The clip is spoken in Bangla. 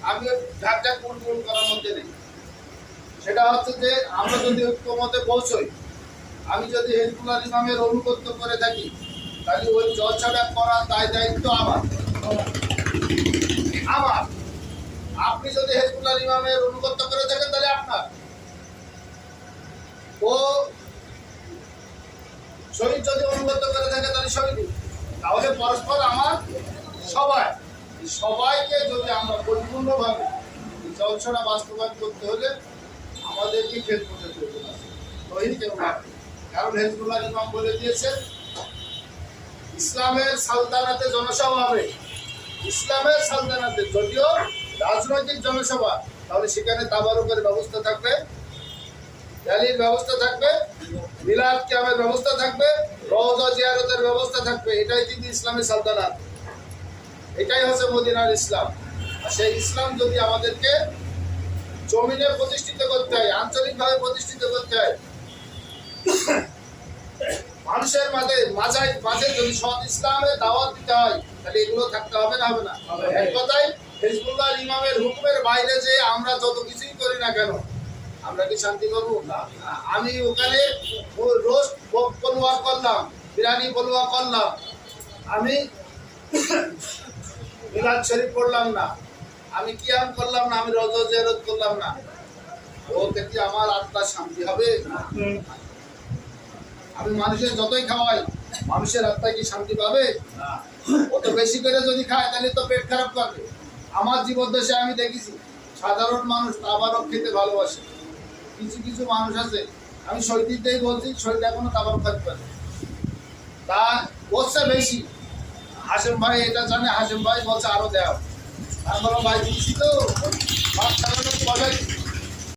আমি ঢাকা কোন করার মধ্যে নেই। সেটা হচ্ছে যে আমরা যদি ঐক্যমতে পৌঁছই, আমি যদি হিজবুল্লাহ ইমামের অনুগত্য করে থাকি, তাহলে ওই জলসাটা করার দায়িত্ব আমার। আপনি যদি হিজবুল্লাহ ইমামের অনুগত্য করে থাকেন তাহলে আপনার। ও শহীদ যদি অনুগত্য করে থাকে তাহলে শহীদ। তাহলে পরস্পর আমার সবাইকে যদি আমরা পরিপূর্ণভাবে জলসাটা বাস্তবায়ন করতে হলে আমাদেরকে খেদমতে করতে হবে, শহীদ কেউ না। কারণ হিজবুল্লাহ ইমাম বলে দিয়েছে ইসলামের সালতানাতে জনসভা হবে। ইসলামের সালতানাতে যদিও রাজনৈতিক জনসভা, তাহলে সেখানে তাবারুকের ব্যবস্থা থাকবে, র্যালির ব্যবস্থা থাকবে, মিলাদ কিয়ামের ব্যবস্থা থাকবে, রওজা জিয়ারতের ব্যবস্থা থাকবে। এটাই কিন্তু ইসলামের সালতানাত, এটাই হচ্ছে মদিনার ইসলাম। আর সেই ইসলাম যদি আমাদেরকে জমিনে প্রতিষ্ঠিত করতে হয়, আঞ্চলিকভাবে প্রতিষ্ঠিত করতে হয়, মানুষের মাঝে যদি সৎ ইসলামের দাওয়াত দিতে হয়, তাহলে এগুলো থাকতে হবে না? হবে না? এক কথায় হিজবুল্লাহ ইমামের হুকুমের বাইরে যে আমরা যত কিছুই করি না কেন, আমরা কি শান্তি পাবো? আমি ওখানে রোস্ট পলুয়া করলাম, বিরিয়ানি পলুয়া করলাম, আমি মিলাদ শরীফ পড়লাম না, আমি কিয়াম করলাম না, আমি রওজা জিয়ারত করলাম না, ওতে কি আমার আত্মা শান্তি হবে? আমি মানুষের যতই খাওয়াই, মানুষের আত্মা কি শান্তি পাবে? অত বেশি করে যদি খায় তাহলে তো পেট খারাপ করবে। আমার জীবদ্দশায় আমি দেখেছি সাধারণ মানুষ তাবারক খেতে ভালোবাসে। কিছু কিছু মানুষ আছে, আমি শহীদদেরই বলছি, শহীদ এখনো তাবারক খেতে পারে, তা বলছে বেশি। হাশেম ভাই এটা জানে, হাশেম ভাই বলছে আরো দেও, তারপরে ভাই দিচ্ছি তো ভাত খাওয়ানো